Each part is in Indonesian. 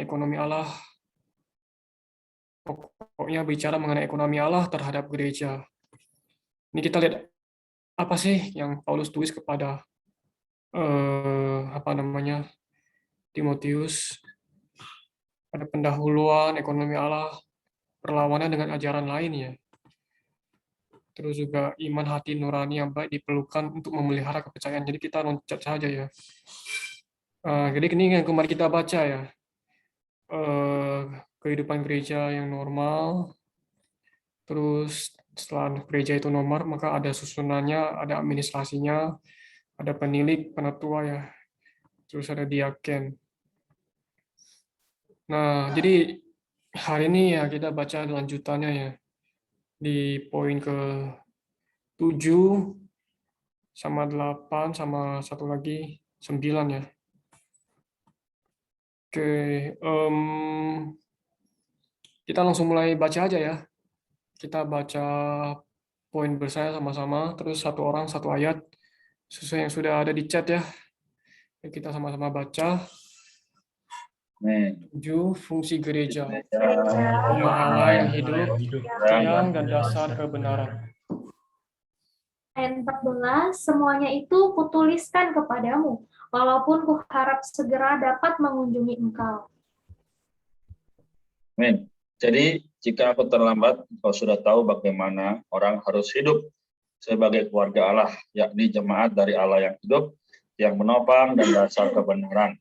ekonomi Allah. Pokoknya bicara mengenai ekonomi Allah terhadap gereja. Ini kita lihat apa sih yang Paulus tulis kepada Timotius. Ada pendahuluan ekonomi Allah, perlawanan dengan ajaran lain ya. Terus juga iman hati nurani yang baik diperlukan untuk memelihara kepercayaan. Jadi kita loncat saja ya. Jadi ini yang kemarin kita baca ya. Kehidupan gereja yang normal. Terus setelah gereja itu normal, maka ada susunannya, ada administrasinya, ada penilik, penatua ya. Terus ada diaken. Nah, jadi hari ini ya kita baca lanjutannya ya. Di poin ke-7 sama 8 sama satu lagi 9 ya. Oke, kita langsung mulai baca aja ya. Kita baca poin bersama sama-sama, terus satu orang satu ayat sesuai yang sudah ada di chat ya. Kita sama-sama baca. 7. Fungsi gereja. Rumah Allah yang hidup, tiang dan dasar kebenaran. Ayat 14, semuanya itu kutuliskan kepadamu, walaupun kuharap segera dapat mengunjungi engkau. Amin. Jadi, jika aku terlambat, engkau sudah tahu bagaimana orang harus hidup sebagai keluarga Allah, yakni jemaat dari Allah yang hidup, yang menopang dan dasar kebenaran.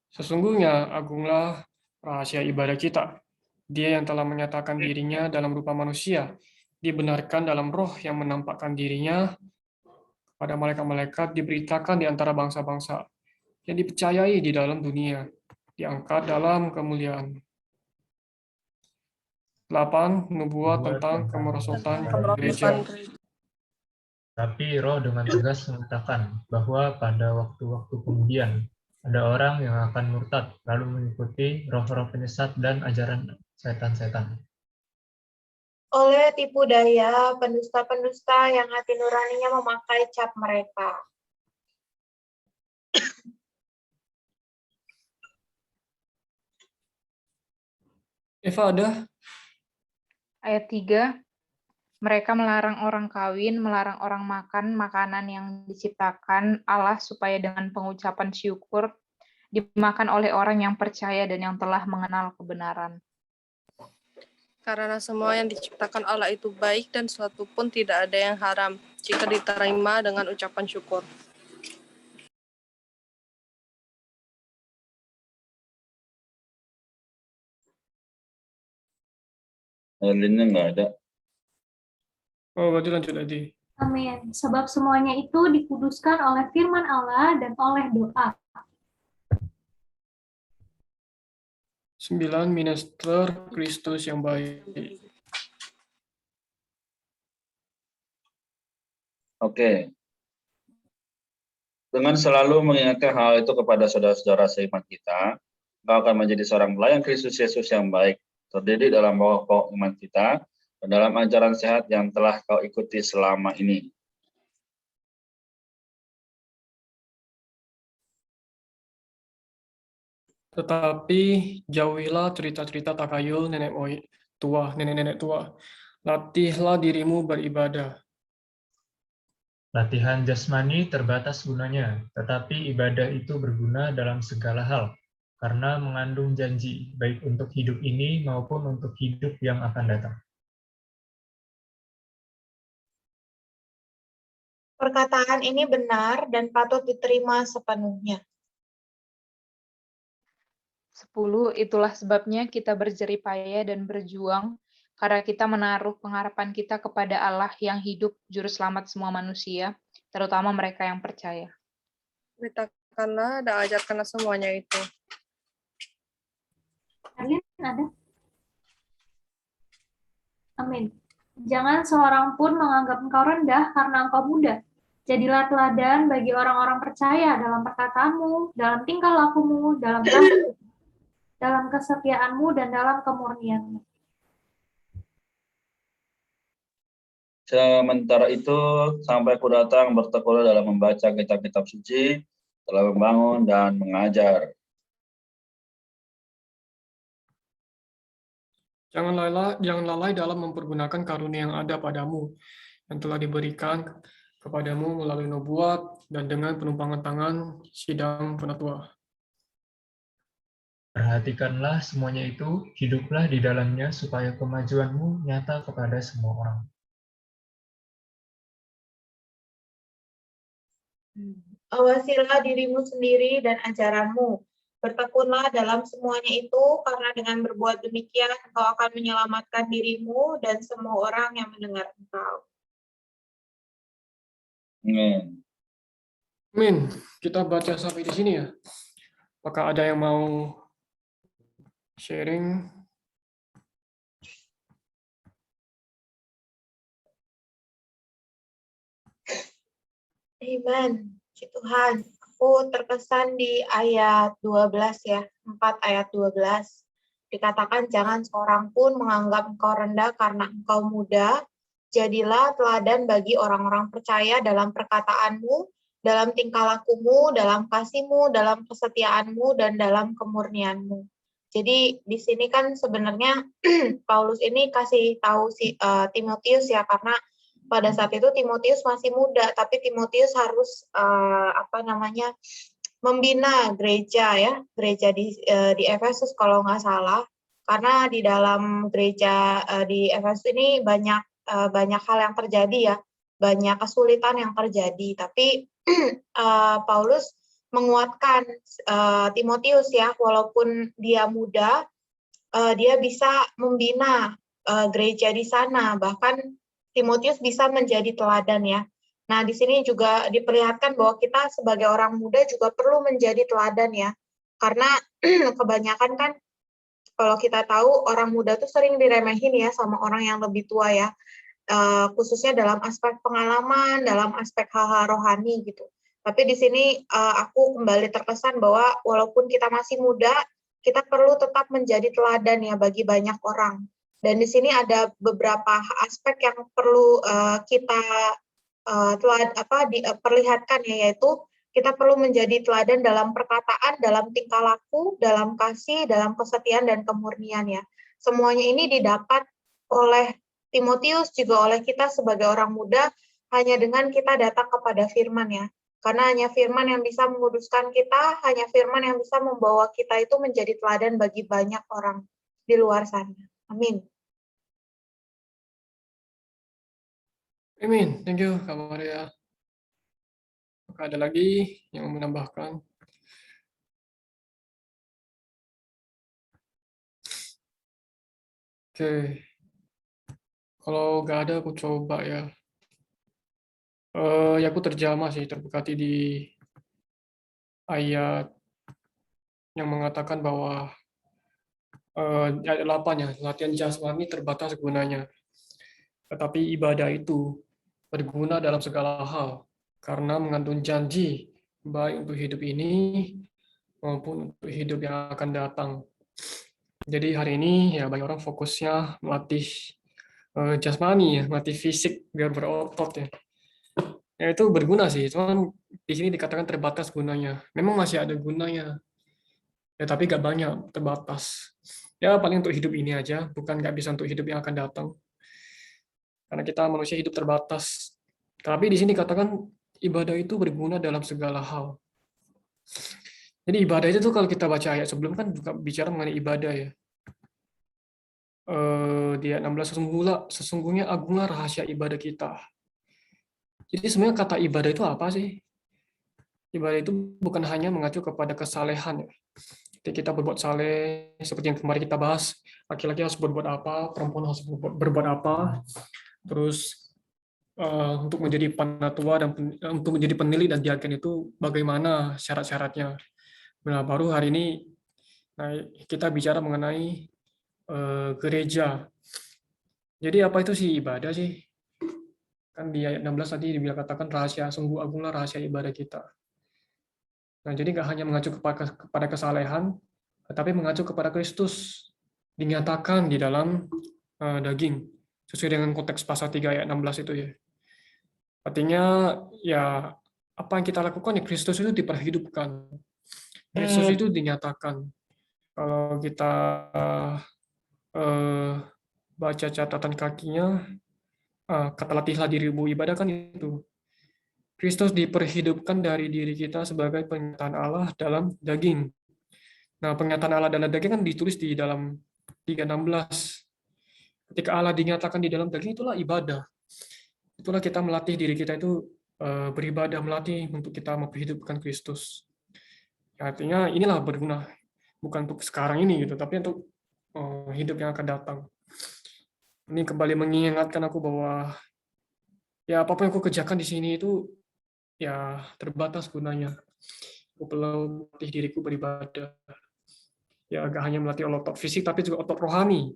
Sesungguhnya agunglah rahasia ibadah kita. Dia yang telah menyatakan dirinya dalam rupa manusia, dibenarkan dalam roh yang menampakkan dirinya pada malaikat-malaikat, diberitakan di antara bangsa-bangsa, yang dipercayai di dalam dunia, diangkat dalam kemuliaan. 8. Nubuat tentang kemerosotan gereja. Tapi Roh dengan tegas mengatakan bahwa pada waktu-waktu kemudian ada orang yang akan murtad, lalu mengikuti roh-roh penyesat dan ajaran setan-setan. Oleh tipu daya pendusta-pendusta yang hati nuraninya memakai cap mereka. Eva ada? Ayat 3, mereka melarang orang kawin, melarang orang makan makanan yang diciptakan Allah supaya dengan pengucapan syukur dimakan oleh orang yang percaya dan yang telah mengenal kebenaran. Karena semua yang diciptakan Allah itu baik dan suatu pun tidak ada yang haram jika diterima dengan ucapan syukur. Lainnya nggak ada. Oh, berarti lanjut lagi. Amin. Sebab semuanya itu dikuduskan oleh firman Allah dan oleh doa. 9. Minister Kristus yang baik. Oke. Dengan selalu mengingatkan hal itu kepada saudara-saudara seiman kita, engkau akan menjadi seorang pelayan Kristus Yesus yang baik, terdidik dalam pokok iman kita, dan dalam ajaran sehat yang telah kau ikuti selama ini. Tetapi jauhilah cerita-cerita takayul nenek-nenek tua. Latihlah dirimu beribadah. Latihan jasmani terbatas gunanya, tetapi ibadah itu berguna dalam segala hal, karena mengandung janji, baik untuk hidup ini maupun untuk hidup yang akan datang. Perkataan ini benar dan patut diterima sepenuhnya. 10. Itulah sebabnya kita berjeripaya dan berjuang, karena kita menaruh pengharapan kita kepada Allah yang hidup, juru selamat semua manusia, terutama mereka yang percaya. Beritakanlah dan ajarkanlah semuanya itu. Kalian ada? Amin. Jangan seorang pun menganggap engkau rendah karena engkau muda. Jadilah teladan bagi orang-orang percaya dalam perkataanmu, dalam tingkah lakumu, dalam kesetiaanmu, dan dalam kemurnianmu. Sementara itu, sampai aku datang bertekun dalam membaca kitab-kitab suci, telah membangun dan mengajar. Jangan lalai dalam mempergunakan karunia yang ada padamu, yang telah diberikan kepadamu melalui nubuat dan dengan penumpangan tangan sidang penatua. Perhatikanlah semuanya itu, hiduplah di dalamnya supaya kemajuanmu nyata kepada semua orang. Awasilah dirimu sendiri dan ajaranmu. Bertekunlah dalam semuanya itu, karena dengan berbuat demikian engkau akan menyelamatkan dirimu dan semua orang yang mendengar engkau. Amin. Amin. Kita baca sampai di sini ya. Apakah ada yang mau sharing? Amen. Puji Tuhan. Aku terkesan di ayat 12 ya, 4 ayat 12. Dikatakan jangan seorang pun menganggap engkau rendah karena engkau muda. Jadilah teladan bagi orang-orang percaya dalam perkataanmu, dalam tingkah lakumu, dalam kasihmu, dalam kesetiaanmu, dan dalam kemurnianmu. Jadi di sini kan sebenarnya Paulus ini kasih tahu si Timotius ya, karena pada saat itu Timotius masih muda, tapi Timotius harus membina gereja ya, gereja di Efesus kalau nggak salah, karena di dalam gereja di Efesus ini banyak hal yang terjadi ya, banyak kesulitan yang terjadi, tapi Paulus menguatkan Timotius ya, walaupun dia muda, dia bisa membina gereja di sana, bahkan Timotius bisa menjadi teladan ya. Nah, di sini juga diperlihatkan bahwa kita sebagai orang muda juga perlu menjadi teladan ya. Karena kebanyakan kan kalau kita tahu orang muda tuh sering diremehin ya sama orang yang lebih tua ya. Khususnya dalam aspek pengalaman, dalam aspek hal-hal rohani gitu. Tapi di sini aku kembali terkesan bahwa walaupun kita masih muda, kita perlu tetap menjadi teladan ya bagi banyak orang. Dan di sini ada beberapa aspek yang perlu kita perlihatkan ya, yaitu kita perlu menjadi teladan dalam perkataan, dalam tingkah laku, dalam kasih, dalam kesetiaan dan kemurnian ya. Semuanya ini didapat oleh Timotius juga oleh kita sebagai orang muda hanya dengan kita datang kepada firman ya. Karena hanya firman yang bisa menguduskan kita, hanya firman yang bisa membawa kita itu menjadi teladan bagi banyak orang di luar sana. Amin. Amin. Thank you, Kak Maria. Apakah ada lagi yang mau menambahkan? Oke. Kalau nggak ada, aku coba ya. Ya aku terjamah sih, terberkati di ayat yang mengatakan bahwa ayat 8 ya, latihan jasmani terbatas gunanya. Tetapi ibadah itu berguna dalam segala hal, karena mengandung janji, baik untuk hidup ini maupun untuk hidup yang akan datang. Jadi hari ini ya banyak orang fokusnya melatih jasmani ya, melatih fisik biar berotot ya. Ya itu berguna sih, cuman di sini dikatakan terbatas gunanya. Memang masih ada gunanya, ya tapi nggak banyak, terbatas. Ya paling untuk hidup ini aja, bukan nggak bisa untuk hidup yang akan datang. Karena kita manusia hidup terbatas. Tapi di sini katakan ibadah itu berguna dalam segala hal. Jadi ibadah itu tuh kalau kita baca ayat sebelum kan juga bicara mengenai ibadah ya. Di ayat 16 sesungguhnya agunglah rahasia ibadah kita. Jadi sebenarnya kata ibadah itu apa sih? Ibadah itu bukan hanya mengacu kepada kesalehan ya. Jadi kita berbuat saleh seperti yang kemarin kita bahas, laki-laki harus berbuat apa, perempuan harus berbuat apa. Terus untuk menjadi panatua dan untuk menjadi penilai dan diaken itu bagaimana syarat-syaratnya. Nah, baru hari ini kita bicara mengenai gereja. Jadi apa itu sih ibadah sih? Kan di ayat 16 tadi dibilang katakan rahasia, sungguh agunglah rahasia ibadah kita. Nah, jadi nggak hanya mengacu kepada kesalehan, tetapi mengacu kepada Kristus dinyatakan di dalam daging, sesuai dengan konteks pasal 3 ayat 16 itu ya. Artinya ya apa yang kita lakukan ya Kristus itu diperhidupkan. Kristus itu dinyatakan. Kalau kita baca catatan kakinya, kata latihlah dirimu ibadah kan itu. Kristus diperhidupkan dari diri kita sebagai penyataan Allah dalam daging. Nah, penyataan Allah dalam daging kan ditulis di dalam 3:16. Ketika Allah dinyatakan di dalam daging, itulah ibadah. Itulah kita melatih diri kita itu beribadah, melatih untuk kita memperhidupkan Kristus. Ya, artinya inilah berguna, bukan untuk sekarang ini gitu, tapi untuk hidup yang akan datang. Ini kembali mengingatkan aku bahwa ya apapun yang aku kerjakan di sini itu ya terbatas gunanya. Aku perlu melatih diriku beribadah. Ya gak hanya melatih otot fisik tapi juga otot rohani.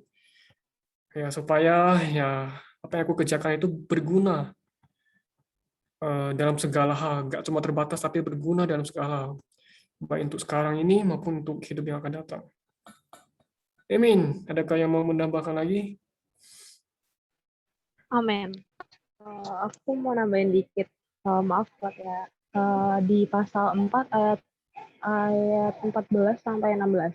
Ya supaya ya apa yang aku kerjakan itu berguna dalam segala hal, gak cuma terbatas tapi berguna dalam segala hal. Baik untuk sekarang ini maupun untuk hidup yang akan datang. Amin. Adakah yang mau menambahkan lagi? Amin. Aku mau nambahin dikit. Maaf Pak ya. Di pasal 4 ayat 14 sampai 16.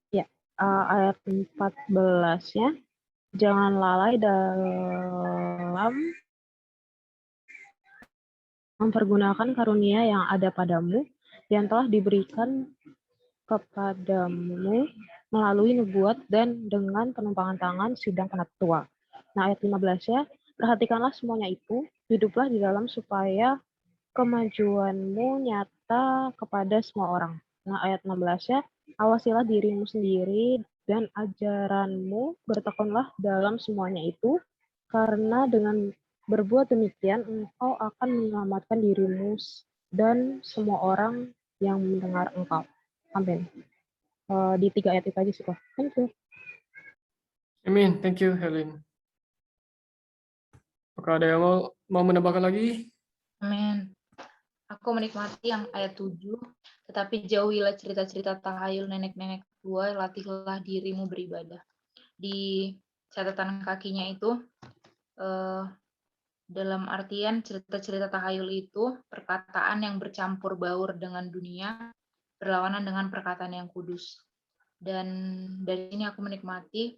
Ya, ayat 14-nya. Jangan lalai dalam mempergunakan karunia yang ada padamu, yang telah diberikan kepadamu melalui nubuat dan dengan penumpangan tangan sidang penatua. Nah, ayat 15-nya, perhatikanlah semuanya itu, hiduplah di dalam supaya kemajuanmu nyata kepada semua orang. Nah, ayat 16-nya, awasilah dirimu sendiri dan ajaranmu, bertekunlah dalam semuanya itu, karena dengan berbuat demikian, engkau akan menyelamatkan dirimu dan semua orang yang mendengar engkau. Amin. Di 3 ayat itu aja sih, Pak. Thank you. Amin. Thank you, Helen. Apakah ada yang mau menambahkan lagi? Amin. Aku menikmati yang ayat 7, tetapi jauhilah cerita-cerita tahayul nenek-nenek tua, latihlah dirimu beribadah. Di catatan kakinya itu, dalam artian cerita-cerita tahayul itu perkataan yang bercampur baur dengan dunia, berlawanan dengan perkataan yang kudus. Dan dari sini aku menikmati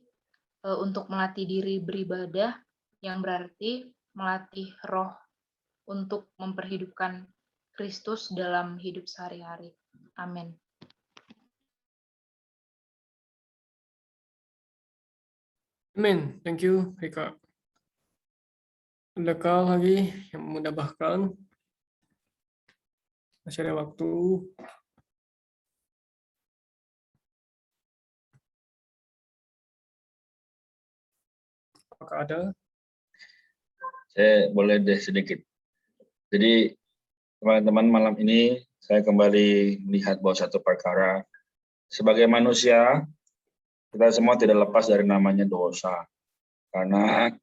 untuk melatih diri beribadah, yang berarti melatih roh untuk memperhidupkan Kristus dalam hidup sehari-hari. Amin. Amin. Thank you, Rika. Adakah lagi yang mau menambahkan? Masih ada waktu. Apakah ada? Saya boleh deh sedikit. Jadi teman-teman, malam ini saya kembali melihat bahwa satu perkara, sebagai manusia kita semua tidak lepas dari namanya dosa, karena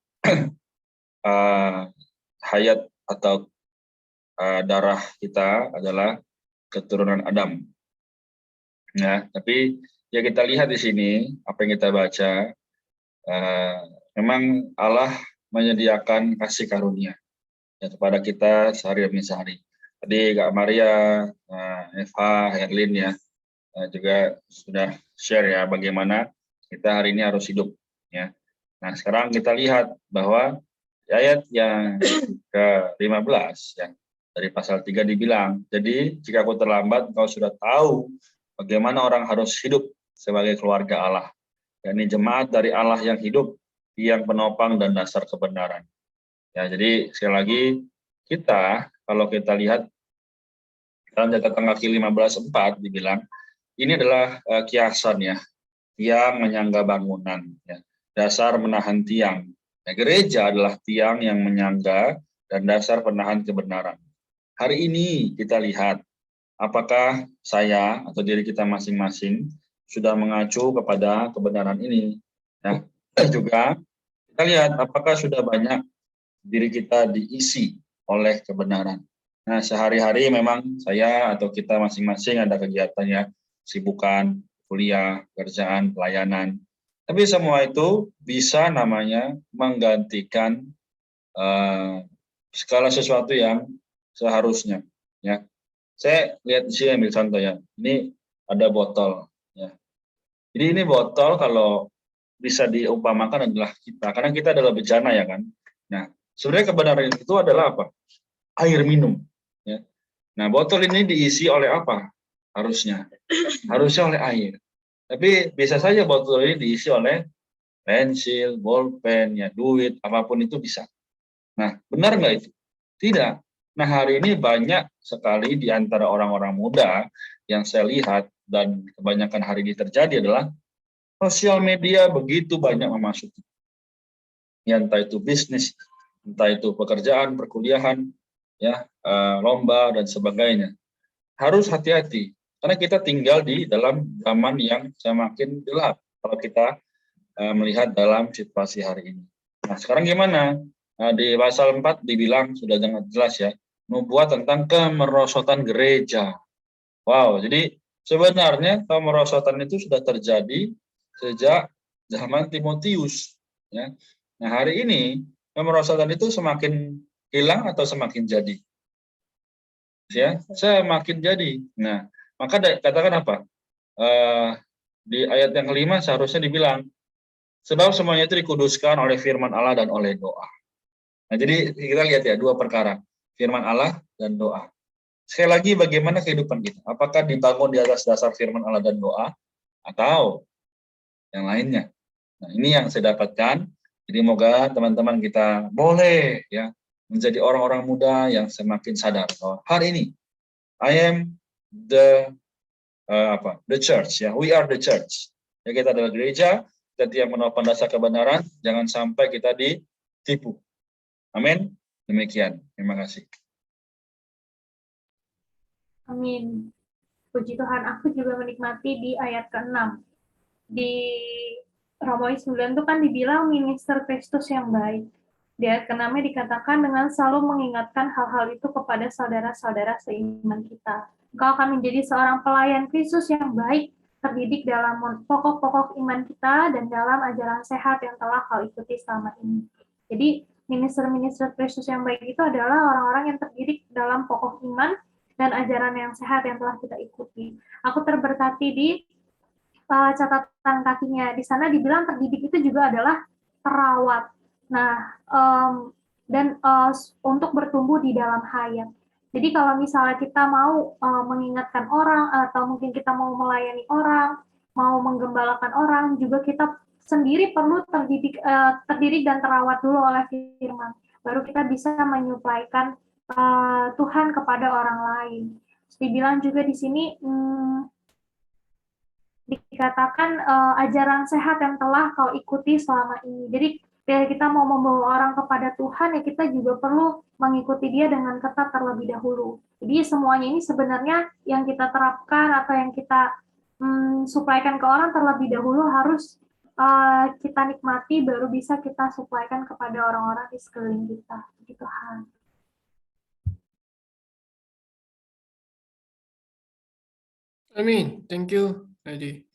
hayat atau darah kita adalah keturunan Adam. Ya, tapi ya kita lihat di sini apa yang kita baca, memang Allah menyediakan kasih karunia ya, kepada kita sehari demi sehari. Tadi Kak Maria, Eva, Herlin ya juga sudah share ya bagaimana kita hari ini harus hidup ya. Nah, sekarang kita lihat bahwa ayat yang ke-15 ya, dari pasal 3 dibilang, jadi jika aku terlambat engkau sudah tahu bagaimana orang harus hidup sebagai keluarga Allah, yakni jemaat dari Allah yang hidup, yang penopang dan dasar kebenaran. Ya, jadi sekali lagi kita, kalau kita lihat dalam catatan kaki 15:4 dibilang, ini adalah kiasan ya, tiang menyangga bangunan, ya, dasar menahan tiang. Ya, gereja adalah tiang yang menyangga dan dasar penahan kebenaran. Hari ini kita lihat apakah saya atau diri kita masing-masing sudah mengacu kepada kebenaran ini. Ya, juga kita lihat apakah sudah banyak diri kita diisi oleh kebenaran. Nah, sehari-hari memang saya atau kita masing-masing ada kegiatannya, sibukan, kuliah, kerjaan, pelayanan. Tapi semua itu bisa namanya menggantikan segala sesuatu yang seharusnya. Ya, Saya lihat di sini ambil contoh ya. Ini ada botol ya. Jadi ini botol kalau bisa diumpamakan adalah kita, karena kita adalah bejana ya kan. Nah, sebenarnya kebenaran itu adalah apa? Air minum. Ya. Nah, botol ini diisi oleh apa? Harusnya oleh air. Tapi bisa saja botol ini diisi oleh pensil, bolpen, ya duit, apapun itu bisa. Nah, benar nggak itu? Tidak. Nah, hari ini banyak sekali di antara orang-orang muda yang saya lihat dan kebanyakan hari ini terjadi adalah sosial media begitu banyak memasuki. Ya, entah itu bisnis, entah itu pekerjaan, perkuliahan, ya, lomba dan sebagainya. Harus hati-hati karena kita tinggal di dalam zaman yang semakin gelap kalau kita melihat dalam situasi hari ini. Nah, sekarang gimana? Nah, di pasal 4 dibilang sudah sangat jelas ya, membuat tentang kemerosotan gereja. Wow, jadi sebenarnya kemerosotan itu sudah terjadi sejak zaman Timotius. Ya. Nah, hari ini kemerosotan itu semakin hilang atau semakin jadi? Ya, semakin jadi. Nah, maka katakan apa? Di ayat yang kelima seharusnya dibilang, sebab semuanya itu dikuduskan oleh firman Allah dan oleh doa. Nah, jadi kita lihat ya, dua perkara, firman Allah dan doa. Sekali lagi, bagaimana kehidupan kita? Apakah dibangun di atas dasar firman Allah dan doa, atau yang lainnya? Nah, ini yang saya dapatkan. Jadi moga teman-teman kita boleh ya menjadi orang-orang muda yang semakin sadar bahwa hari ini I am the church ya, we are the church. Ya, kita adalah gereja, jadi yang menopang dasar kebenaran, jangan sampai kita ditipu. Amin. Demikian. Terima kasih. Amin. Puji Tuhan, aku juga menikmati di ayat ke-6. Di Romawi 9 itu kan dibilang minister Kristus yang baik. Di ayat ke-6 dikatakan dengan selalu mengingatkan hal-hal itu kepada saudara-saudara seiman kita. Engkau akan menjadi seorang pelayan Kristus yang baik, terdidik dalam pokok-pokok iman kita dan dalam ajaran sehat yang telah kau ikuti selama ini. Jadi, minister-minister Kristus yang baik itu adalah orang-orang yang terdidik dalam pokok iman dan ajaran yang sehat yang telah kita ikuti. Aku terberkati di catatan kakinya. Di sana dibilang terdidik itu juga adalah terawat. Nah, dan untuk bertumbuh di dalam hayat. Jadi kalau misalnya kita mau mengingatkan orang, atau mungkin kita mau melayani orang, mau menggembalakan orang, juga kita sendiri perlu terdidik dan terawat dulu oleh firman. Baru kita bisa menyuplaikan Tuhan kepada orang lain. Dibilang juga di sini dikatakan ajaran sehat yang telah kau ikuti selama ini. Jadi kita mau membawa orang kepada Tuhan, ya kita juga perlu mengikuti dia dengan ketat terlebih dahulu. Jadi semuanya ini sebenarnya yang kita terapkan atau yang kita suplaikan ke orang terlebih dahulu harus kita nikmati, baru bisa kita suplaikan kepada orang-orang di sekeliling kita. Puji Tuhan. Amin. Thank you, Lady.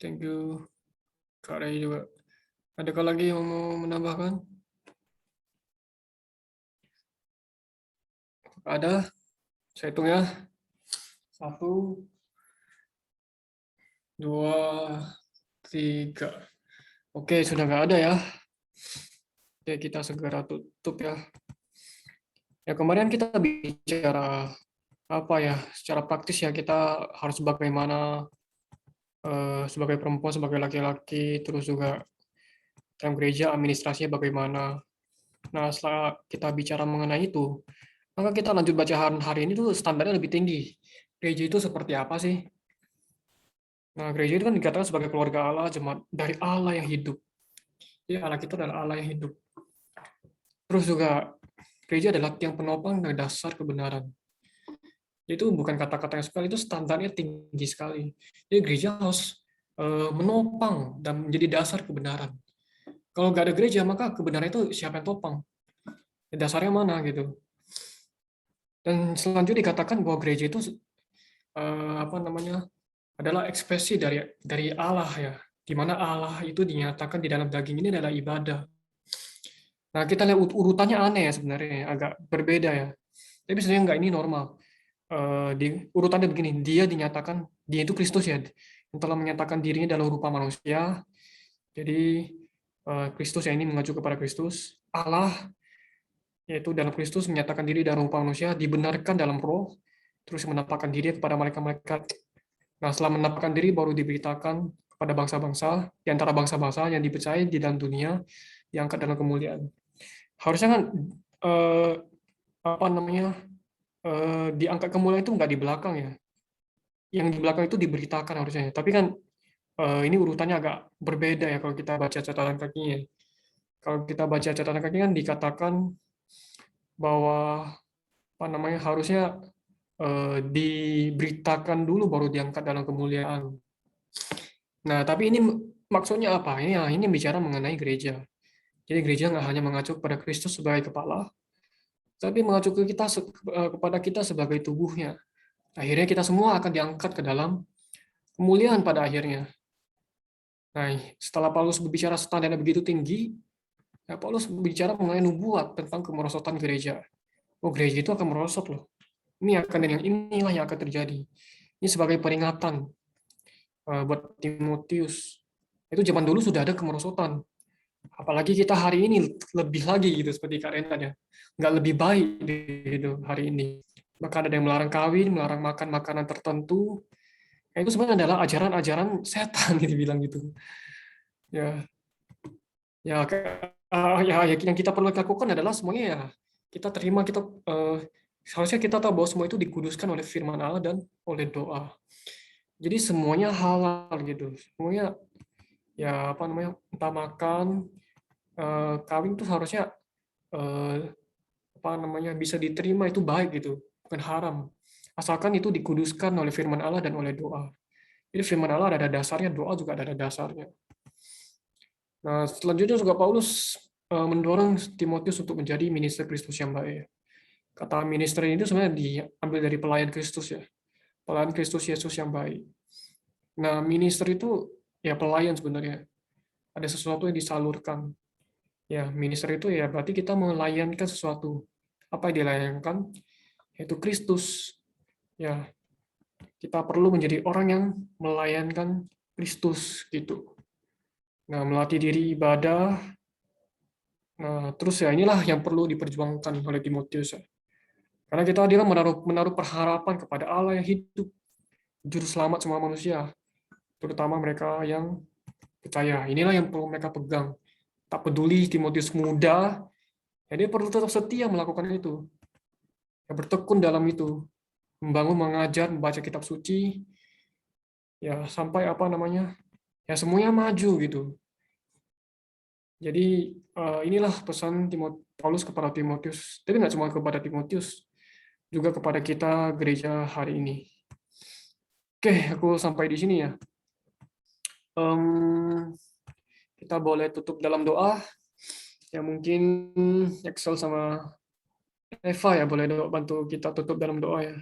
Thank you, Kak Ray juga. Adakah lagi yang mau menambahkan? Ada? Saya hitung ya. 1, 2, 3. Oke, sudah nggak ada ya. Oke, kita segera tutup ya. Ya, kemarin kita bicara apa ya, secara praktis ya, kita harus bagaimana sebagai perempuan, sebagai laki-laki, terus juga dalam gereja administrasinya bagaimana. Nah, setelah kita bicara mengenai itu, maka kita lanjut bacaan hari ini tuh standarnya lebih tinggi. Gereja itu seperti apa sih? Nah, gereja itu kan dikatakan sebagai keluarga Allah, jemaat dari Allah yang hidup. Jadi Allah kita adalah Allah yang hidup. Terus juga gereja adalah tiang penopang dan dasar kebenaran. Itu bukan kata-kata yang sekali, itu standarnya tinggi sekali. Jadi gereja harus menopang dan menjadi dasar kebenaran. Kalau nggak ada gereja, maka kebenaran itu siapa yang topang? Dasarnya mana gitu. Dan selanjutnya dikatakan bahwa gereja itu adalah ekspresi dari Allah ya, di mana Allah itu dinyatakan di dalam daging ini adalah ibadah. Nah, kita lihat urutannya aneh ya sebenarnya, agak berbeda ya. Tapi sebenarnya enggak, ini normal. di urutannya begini, dia dinyatakan, dia itu Kristus ya, yang telah menyatakan dirinya dalam rupa manusia. Jadi Kristus ya, ini mengacu kepada Kristus. Allah yaitu dalam Kristus menyatakan diri dalam rupa manusia, dibenarkan dalam roh, terus menampakkan diri kepada malaikat-malaikat. Nah, setelah menampakkan diri baru diberitakan kepada bangsa-bangsa, di antara bangsa-bangsa yang dipercaya di dalam dunia, diangkat dalam kemuliaan. Harusnya kan diangkat kemuliaan itu nggak di belakang ya. Yang di belakang itu diberitakan harusnya. Tapi kan ini urutannya agak berbeda ya kalau kita baca catatan kakinya. Kalau kita baca catatan kakinya kan dikatakan bahwa harusnya diberitakan dulu baru diangkat dalam kemuliaan. Nah, tapi ini maksudnya apa? Ini bicara mengenai gereja. Jadi gereja nggak hanya mengacu kepada Kristus sebagai kepala, tapi mengacu kepada kita sebagai tubuhnya. Akhirnya kita semua akan diangkat ke dalam kemuliaan pada akhirnya. Nah, setelah Paulus berbicara standarnya begitu tinggi, ya Paulus berbicara mengenai nubuat tentang kemerosotan gereja. Oh, gereja itu akan merosot loh. Inilah yang akan terjadi. Ini sebagai peringatan buat Timotius. Itu zaman dulu sudah ada kemerosotan. Apalagi kita hari ini lebih lagi gitu seperti Kak Rena ya. Nggak lebih baik gitu hari ini. Bahkan ada yang melarang kawin, melarang makan makanan tertentu. Itu sebenarnya adalah ajaran-ajaran setan gitu bilang gitu. Ya yang kita perlu lakukan adalah semuanya ya kita terima, seharusnya kita tahu bahwa semua itu dikuduskan oleh firman Allah dan oleh doa. Jadi semuanya halal gitu. Semuanya ya entah makan, kawin itu harusnya bisa diterima, itu baik gitu, bukan haram. Asalkan itu dikuduskan oleh firman Allah dan oleh doa. Jadi firman Allah ada dasarnya, doa juga ada dasarnya. Nah, selanjutnya juga Paulus mendorong Timotius untuk menjadi minister Kristus yang baik. Kata minister ini sebenarnya diambil dari pelayan Kristus ya. Pelayan Kristus Yesus yang baik. Nah, minister itu ya pelayan sebenarnya. Ada sesuatu yang disalurkan. Ya, minister itu ya berarti kita melayankan sesuatu. Apa yang dilayankan? Yaitu Kristus. Ya, kita perlu menjadi orang yang melayankan Kristus gitu. Nah, melatih diri ibadah. Nah, terus ya inilah yang perlu diperjuangkan oleh Timotius ya. Karena kita adalah menaruh perharapan kepada Allah yang hidup, juru selamat semua manusia, terutama mereka yang percaya. Inilah yang perlu mereka pegang. Tak peduli Timotius muda, ya dia perlu tetap setia melakukan itu. Ya, bertekun dalam itu, membangun, mengajar, membaca kitab suci, ya sampai ya semuanya maju gitu. Jadi inilah pesan Paulus kepada Timotius. Tapi nggak cuma kepada Timotius, juga kepada kita gereja hari ini. Oke, aku sampai di sini ya. Kita boleh tutup dalam doa. Ya mungkin Excel sama Eva ya boleh bantu kita tutup dalam doa ya.